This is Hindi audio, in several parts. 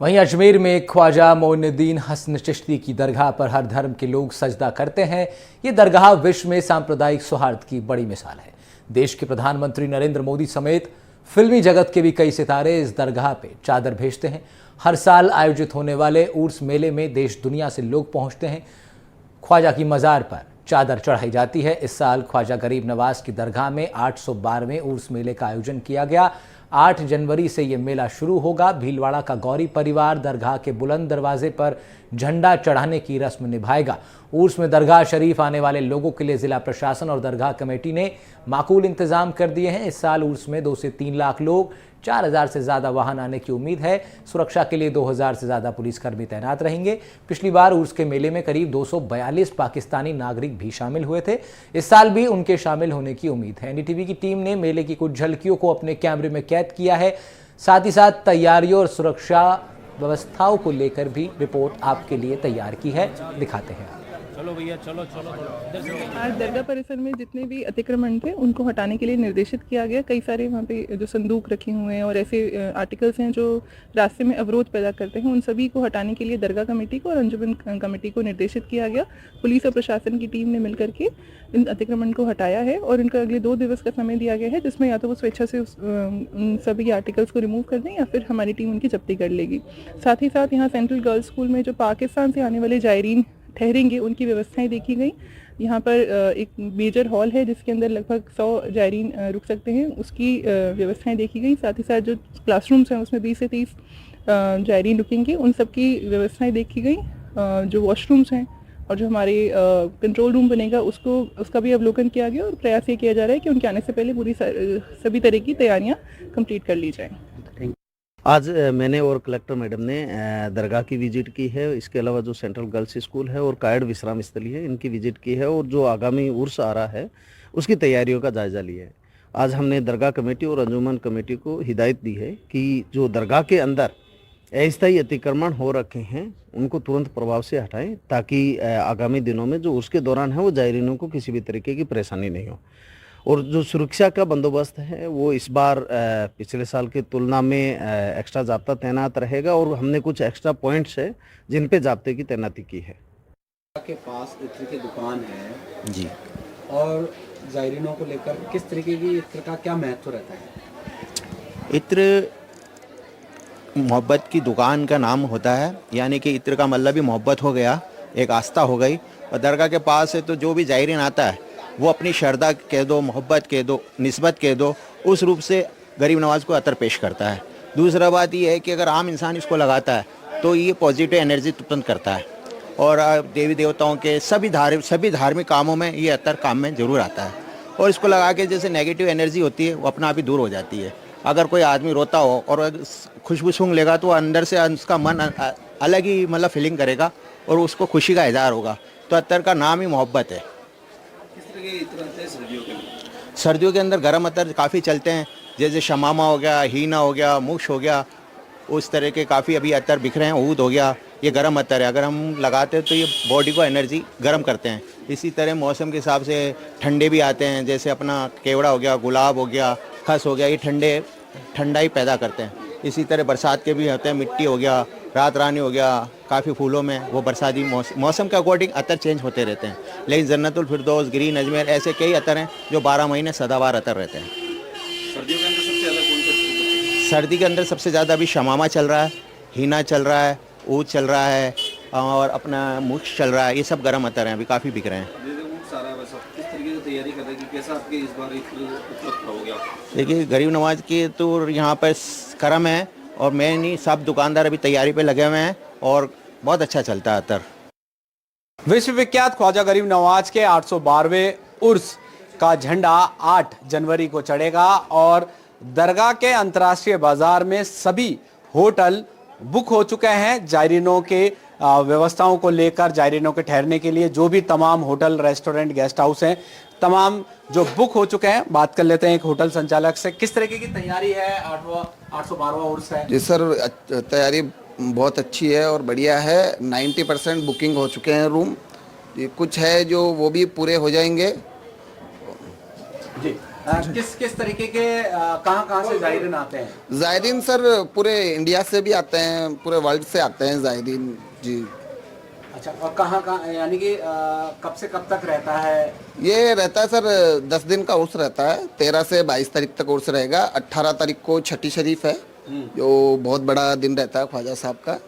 वहीं अजमेर में ख्वाजा मोइनुद्दीन हसन चिश्ती की दरगाह पर हर धर्म के लोग सजदा करते हैं। ये दरगाह विश्व में सांप्रदायिक सौहार्द की बड़ी मिसाल है। देश के प्रधानमंत्री नरेंद्र मोदी समेत फिल्मी जगत के भी कई सितारे इस दरगाह पे चादर भेजते हैं। हर साल आयोजित होने वाले उर्स मेले में देश दुनिया से लोग पहुंचते हैं। ख्वाजा की मज़ार पर चादर चढ़ाई जाती है। इस साल ख्वाजा गरीब नवाज की दरगाह में 812वें उर्स मेले का आयोजन किया गया। 8 जनवरी से ये मेला शुरू होगा। भीलवाड़ा का गौरी परिवार दरगाह के बुलंद दरवाजे पर झंडा चढ़ाने की रस्म निभाएगा। उर्स में दरगाह शरीफ आने वाले लोगों के लिए जिला प्रशासन और दरगाह कमेटी ने माकूल इंतजाम कर दिए हैं। इस साल उर्स में 2 से 3 लाख लोग, 4000 से ज़्यादा वाहन आने की उम्मीद है। सुरक्षा के लिए 2000 से ज़्यादा पुलिसकर्मी तैनात रहेंगे। पिछली बार उर्स के मेले में करीब 242 पाकिस्तानी नागरिक भी शामिल हुए थे। इस साल भी उनके शामिल होने की उम्मीद है। एनडीटीवी की टीम ने मेले की कुछ झलकियों को अपने कैमरे में कैद किया है। साथ ही साथ तैयारियों और सुरक्षा व्यवस्थाओं को लेकर भी रिपोर्ट आपके लिए तैयार की है, दिखाते हैं। चलो भैया चलो चलो आज दरगाह परिसर में जितने भी अतिक्रमण थे उनको हटाने के लिए निर्देशित किया गया। कई सारे वहाँ पे जो संदूक रखे हुए हैं और ऐसे आर्टिकल्स हैं जो रास्ते में अवरोध पैदा करते हैं, उन सभी को हटाने के लिए दरगाह कमेटी को और अंजुमन कमेटी को निर्देशित किया गया। पुलिस और प्रशासन की टीम ने मिलकर के इन अतिक्रमण को हटाया है और इनका अगले 2 दिवस का समय दिया गया है, जिसमें या तो वो स्वेच्छा से उन सभी आर्टिकल्स को रिमूव कर दें या फिर हमारी टीम उनकी जब्ती कर लेगी। साथ ही साथ यहाँ सेंट्रल गर्ल्स स्कूल में जो पाकिस्तान से आने वाले जायरीन ठहरेंगे उनकी व्यवस्थाएं देखी गई। यहाँ पर एक मेजर हॉल है जिसके अंदर लगभग 100 जायरीन रुक सकते हैं, उसकी व्यवस्थाएं देखी गई। साथ ही साथ जो क्लासरूम्स हैं उसमें 20 से 30 जायरीन रुकेंगे, उन सब की व्यवस्थाएं देखी गई। जो वॉशरूम्स हैं और जो हमारे कंट्रोल रूम बनेगा उसका भी अवलोकन किया गया और प्रयास ये किया जा रहा है कि उनके आने से पहले पूरी सभी तरह की तैयारियाँ कंप्लीट कर ली जाएँ। आज मैंने और कलेक्टर मैडम ने दरगाह की विजिट की है। इसके अलावा जो सेंट्रल गर्ल्स स्कूल है और कायड़ विश्राम स्थली है, इनकी विजिट की है और जो आगामी उर्स आ रहा है उसकी तैयारियों का जायज़ा लिया है। आज हमने दरगाह कमेटी और अंजुमन कमेटी को हिदायत दी है कि जो दरगाह के अंदर अस्थायी अतिक्रमण हो रखे हैं उनको तुरंत प्रभाव से हटाएं, ताकि आगामी दिनों में जो उर्स के दौरान है वो जायरीनों को किसी भी तरीके की परेशानी नहीं हो। और जो सुरक्षा का बंदोबस्त है वो इस बार पिछले साल की तुलना में एक्स्ट्रा जाब्ता तैनात रहेगा और हमने कुछ एक्स्ट्रा पॉइंट्स है जिन पे जाब्ते की तैनाती की है। के पास इत्र की दुकान है जी, और जायरीनों को लेकर किस तरीके की इत्र का क्या महत्व रहता है? इत्र मोहब्बत की दुकान का नाम होता है, यानी कि इत्र का मतलब भी मोहब्बत हो गया, एक आस्था हो गई। और दरगाह के पास है तो जो भी जायरीन आता है वो अपनी श्रद्धा कह दो, मोहब्बत कह दो, निस्बत कह दो, उस रूप से गरीब नवाज को अतर पेश करता है। दूसरा बात ये है कि अगर आम इंसान इसको लगाता है तो ये पॉजिटिव एनर्जी उत्पन्न करता है और देवी देवताओं के सभी धार्मिक कामों में ये अतर काम में ज़रूर आता है। और इसको लगा के जैसे नेगेटिव एनर्जी होती है वो अपना आप ही दूर हो जाती है। अगर कोई आदमी रोता हो और खुशबू सूंघ लेगा तो अंदर से उसका मन अलग ही मतलब फीलिंग करेगा और उसको खुशी का इजहार होगा। तो अतर का नाम ही मोहब्बत है। सर्दियों के अंदर गर्म अतर काफ़ी चलते हैं, जैसे शमामा हो गया, हीना हो गया, मुक्ष हो गया, उस तरह के काफ़ी अभी अतर बिखरे हैं। ऊद हो गया, ये गर्म अतर है। अगर हम लगाते हैं तो ये बॉडी को एनर्जी गर्म करते हैं। इसी तरह मौसम के हिसाब से ठंडे भी आते हैं, जैसे अपना केवड़ा हो गया, गुलाब हो गया, खस हो गया, ये ठंडाई पैदा करते हैं। इसी तरह बरसात के भी होते हैं, मिट्टी हो गया, रात रानी हो गया, काफ़ी फूलों में वो बरसाती मौसम के अकॉर्डिंग अतर चेंज होते रहते हैं। लेकिन जन्नतुल फिरदौस, ग्रीन अजमेर, ऐसे कई अतर हैं जो 12 महीने सदाबहार अतर रहते हैं। सर्दियों के अंदर सबसे ज़्यादा कौन सा? सर्दी के अंदर सबसे ज़्यादा अभी शमामा चल रहा है, हीना चल रहा है, ऊद चल रहा है और अपना मुक्ष चल रहा है। ये सब गर्म अतर हैं, अभी काफ़ी बिक रहे हैं। किस तरीके से तैयारी कर रहे हैं कि कैसा आपके इस बार उपलब्ध हो गया? देखिए, गरीब नवाज के तो यहाँ पर करम है और मैं नहीं, सब दुकानदार अभी तैयारी पे लगे हुए हैं और बहुत अच्छा चलता है अतर। विश्व विख्यात ख्वाजा गरीब नवाज के 812वें उर्स का झंडा 8 जनवरी को चढ़ेगा और दरगाह के अंतर्राष्ट्रीय बाजार में सभी होटल बुक हो चुके हैं। जायरीनों के व्यवस्थाओं को लेकर, जायरीनों के ठहरने के लिए जो भी तमाम होटल, रेस्टोरेंट, गेस्ट हाउस हैं, तमाम जो बुक हो चुके हैं। बात कर लेते हैं एक होटल संचालक से, किस तरीके की तैयारी है? 812वां उर्स है जी सर, तैयारी बहुत अच्छी है और बढ़िया है। 90% बुकिंग हो चुके हैं रूम, ये कुछ है जो वो भी पूरे हो जाएंगे। जी। किस किस तरीके के कहाँ से जायरीन आते हैं? ज़ायरीन सर पूरे इंडिया से भी आते हैं, पूरे वर्ल्ड से आते हैं ज़ायरीन जी। अच्छा, और कहाँ यानी कि कब से कब तक रहता है? ये रहता है सर 10 दिन का उर्स रहता है। 13 से 22 तारीख तक उर्स रहेगा। 18 तारीख को छठी शरीफ है, जो बहुत बड़ा दिन रहता है ख्वाजा साहब का,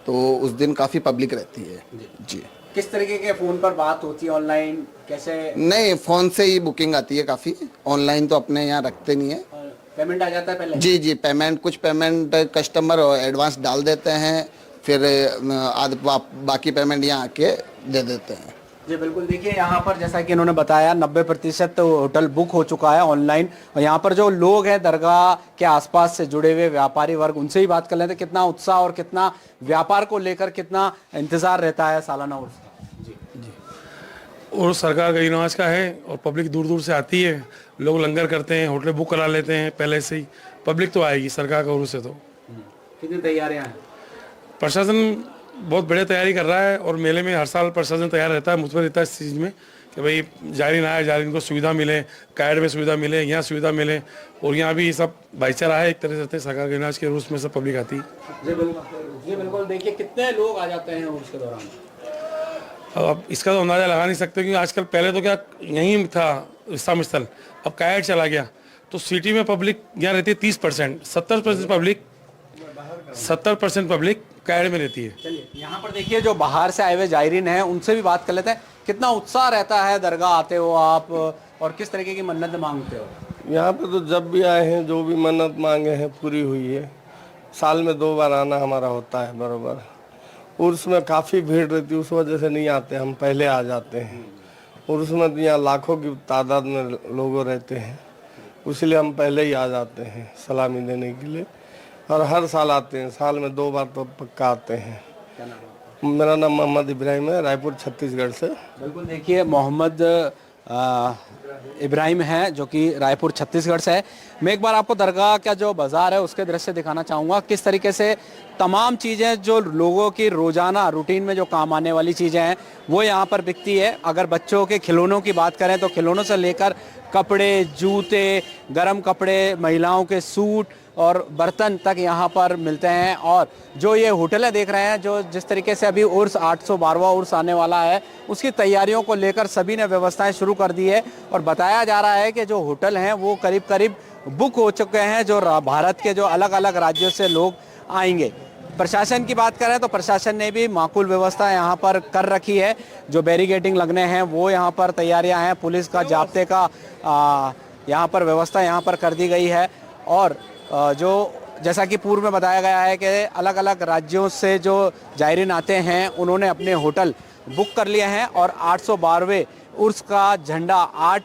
तो उस दिन काफ़ी पब्लिक रहती है जी। किस तरीके के फोन पर बात होती है, ऑनलाइन कैसे? नहीं, फ़ोन से ही बुकिंग आती है काफ़ी, ऑनलाइन तो अपने यहाँ रखते नहीं है। पेमेंट आ जाता है पहले? जी जी, कुछ पेमेंट कस्टमर एडवांस डाल देते हैं, फिर बाकी पेमेंट यहाँ आके दे देते हैं। जी बिल्कुल, देखिए यहाँ पर जैसा कि इन्होंने बताया 90% होटल बुक हो चुका है ऑनलाइन। और यहाँ पर जो लोग हैं दरगाह के आसपास से जुड़े हुए व्यापारी वर्ग, उनसे ही बात कर लेते हैं कितना उत्साह और कितना व्यापार को लेकर कितना इंतजार रहता है सालाना उर्स का। जी जी, और सरकार गरीब नवाज का है और पब्लिक दूर दूर से आती है, लोग लंगर करते हैं, होटल बुक करा लेते हैं पहले से ही। पब्लिक तो आएगी सरकार का उर्स से। तो कितनी तैयारियाँ हैं? प्रशासन बहुत बढ़िया तैयारी कर रहा है और मेले में हर साल प्रशासन तैयार रहता है, मुतबर रहता है इस चीज़ में कि भाई जायरीन आए, जायरीन को सुविधा मिले, कायड में सुविधा मिले, यहाँ सुविधा मिले। और यहाँ भी सब भाईचारा है एक तरह से, सरकार के इनाज के रूस में सब पब्लिक आती है। जी बिल्कुल, देखिए कितने लोग आ जाते हैं उर्स के दौरान। अब इसका तो अंदाजा लगा नहीं सकते क्योंकि आजकल, पहले तो क्या यहीं था विश्राम स्थल, अब कायड चला गया, तो सिटी में पब्लिक यहाँ रहती है 30%, 70% पब्लिक कायड में रहती है। चलिए यहाँ पर देखिए जो बाहर से आए हुए जायरीन हैं उनसे भी बात कर लेते हैं। कितना उत्साह रहता है दरगाह आते हो आप, और किस तरीके की मन्नत मांगते हो? यहाँ पे तो जब भी आए हैं जो भी मन्नत मांगे हैं पूरी हुई है। साल में 2 बार आना हमारा होता है बराबर। उर्स में काफ़ी भीड़ रहती है, उस वजह से नहीं आते, हम पहले आ जाते हैं। उर्स में तो यहाँ लाखों की तादाद में लोग रहते हैं, इसलिए हम पहले ही आ जाते हैं सलामी देने के लिए। और हर साल आते हैं, साल में 2 बार तो पक्का आते हैं। मेरा नाम मोहम्मद इब्राहिम है, रायपुर छत्तीसगढ़ से। बिल्कुल, देखिए मोहम्मद इब्राहिम है जो कि रायपुर छत्तीसगढ़ से है। मैं एक बार आपको दरगाह का जो बाज़ार है उसके दृश्य दिखाना चाहूँगा, किस तरीके से तमाम चीज़ें जो लोगों की रोज़ाना रूटीन में जो काम आने वाली चीज़ें हैं वो यहाँ पर बिकती है। अगर बच्चों के खिलौनों की बात करें तो खिलौनों से लेकर कपड़े, जूते, गर्म कपड़े, महिलाओं के सूट और बर्तन तक यहाँ पर मिलते हैं। और जो ये होटलें देख रहे हैं, जो जिस तरीके से अभी उर्स 812वां उर्स आने वाला है, उसकी तैयारियों को लेकर सभी ने व्यवस्थाएं शुरू कर दी है। और बताया जा रहा है कि जो होटल हैं वो करीब करीब बुक हो चुके हैं, जो भारत के जो अलग अलग राज्यों से लोग आएंगे। प्रशासन की बात करें तो प्रशासन ने भी माकूल व्यवस्था यहाँ पर कर रखी है। जो बैरिकेडिंग लगने हैं वो यहाँ पर तैयारियाँ हैं, पुलिस का जाब्ते का यहाँ पर व्यवस्था यहाँ पर कर दी गई है। और जो जैसा कि पूर्व में बताया गया है कि अलग अलग राज्यों से जो जायरीन आते हैं उन्होंने अपने होटल बुक कर लिए हैं। और 812वें उर्स का झंडा 8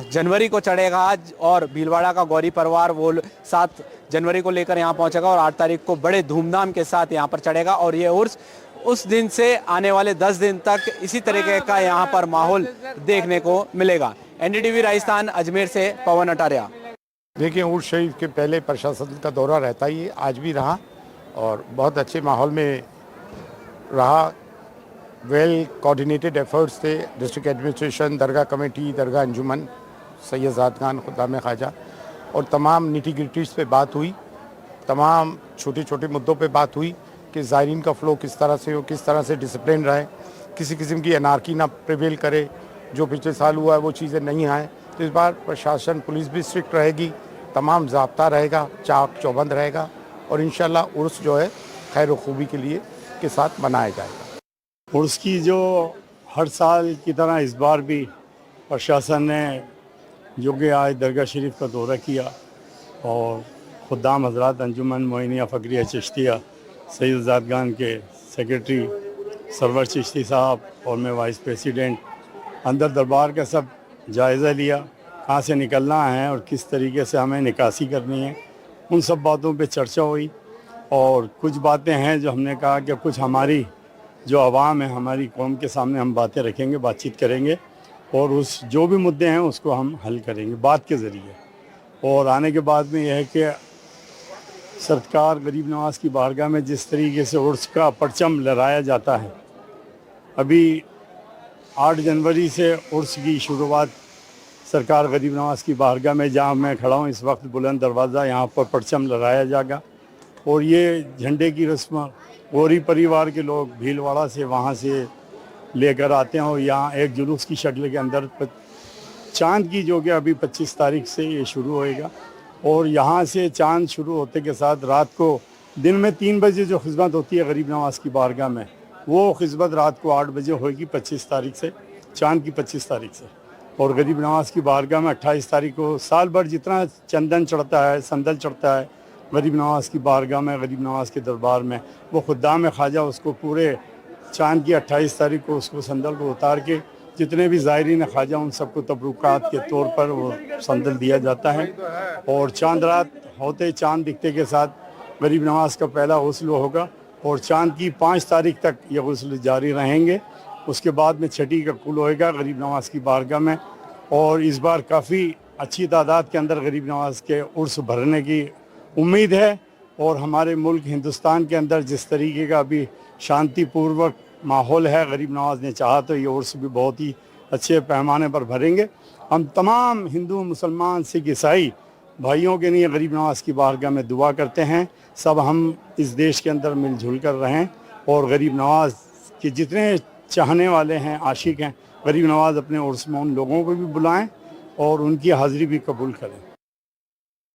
जनवरी को चढ़ेगा और भीलवाड़ा का गौरी परिवार वो 7 जनवरी को लेकर यहाँ पहुँचेगा और 8 तारीख को बड़े धूमधाम के साथ यहाँ पर चढ़ेगा। और ये उर्स उस दिन से आने वाले 10 दिन तक इसी तरीके का यहाँ पर माहौल देखने को मिलेगा। एनडीटीवी राजस्थान, अजमेर से पवन अटारिया। देखिए, उर्स शरीफ के पहले प्रशासन का दौरा रहता ही है, आज भी रहा और बहुत अच्छे माहौल में रहा। वेल कोऑर्डिनेटेड एफर्ट्स थे, डिस्ट्रिक्ट एडमिनिस्ट्रेशन, दरगाह कमेटी, दरगाह अंजुमन, सैयद ज़ाद खान, खुदाम ख्वाजा, और तमाम निटी ग्रिटीज़ पे बात हुई, तमाम छोटे छोटे मुद्दों पे बात हुई कि ज़ायरीन का फ़्लो किस तरह से हो, किस तरह से डिसिप्लिन रहे, किसी किस्म की अनार्की ना प्रिवेल करे, जो पिछले साल हुआ है वो चीज़ें नहीं आए। तो इस बार प्रशासन, पुलिस भी स्ट्रिक्ट रहेगी, तमाम ज़ाब्ता रहेगा, चाक चौबंद रहेगा और इंशाल्लाह उर्स जो है खैर खूबी के लिए के साथ मनाया जाएगा। उर्स की जो हर साल की तरह इस बार भी प्रशासन ने जो कि आज दरगाह शरीफ का दौरा किया और खुदाम हज़रात अंजुमन मोइनिया फ़करिया चिश्तिया, सैयद ज़ाद खान के सेक्रेटरी सरवर चिश्ती साहब और मैं वाइस प्रेसिडेंट अंदर दरबार का सब जायज़ा लिया, कहाँ से निकलना है और किस तरीके से हमें निकासी करनी है, उन सब बातों पे चर्चा हुई। और कुछ बातें हैं जो हमने कहा कि कुछ हमारी जो आवाम है, हमारी कौम के सामने हम बातें रखेंगे, बातचीत करेंगे और उस जो भी मुद्दे हैं उसको हम हल करेंगे बात के ज़रिए। और आने के बाद में यह है कि सरकार गरीब नवाज की बारगाह में जिस तरीके से उर्स का परचम लहराया जाता है, अभी 8 जनवरी से उर्स की शुरुआत सरकार गरीब नवाज की बारगाह में जहाँ मैं खड़ा हूँ इस वक्त बुलंद दरवाज़ा, यहाँ पर परचम लगाया जाएगा और ये झंडे की रस्म गौरी परिवार के लोग भीलवाड़ा से वहाँ से लेकर आते हैं और यहाँ एक जुलूस की शक्ल के अंदर चांद की, जो कि अभी 25 तारीख से ये शुरू होएगा और यहाँ से चांद शुरू होते के साथ रात को दिन में 3 बजे जो खिदमत होती है गरीब नवाज की बारगाह में, वो खिदमत रात को 8 बजे होगी 25 तारीख से, चांद की 25 तारीख से। और गरीब नवाज की बारगाह में 28 तारीख को साल भर जितना चंदन चढ़ता है, संदल चढ़ता है गरीब नवाज की बारगाह में, गरीब नवाज के दरबार में, वो खुद्दाम ख्वाजा उसको पूरे चांद की 28 तारीख को उसको संदल को उतार के जितने भी ज़ायरीन ख्वाजा उन सबको तबरुकात के तौर पर वो संदल दिया जाता है। और चांद रात होते चांद दिखते के साथ गरीब नवाज का पहला गुस्ल होगा और चांद की 5 तारीख तक ये गुस्ल जारी रहेंगे। उसके बाद में छठी का कुल होएगा गरीब नवाज की बारगाह में और इस बार काफ़ी अच्छी तादाद के अंदर गरीब नवाज के उर्स भरने की उम्मीद है। और हमारे मुल्क हिंदुस्तान के अंदर जिस तरीके का अभी शांतिपूर्वक माहौल है, गरीब नवाज ने चाहा तो ये उर्स भी बहुत ही अच्छे पैमाने पर भरेंगे। हम तमाम हिंदू, मुसलमान, सिख, ईसाई भाइयों के लिए गरीब नवाज की बारगाह में दुआ करते हैं, सब हम इस देश के अंदर मिलजुल कर रहें और गरीब नवाज के जितने चाहने वाले हैं, आशिक हैं, गरीब नवाज अपने उर्स में उन लोगों को भी बुलाएं और उनकी हाज़िरी भी कबूल करें।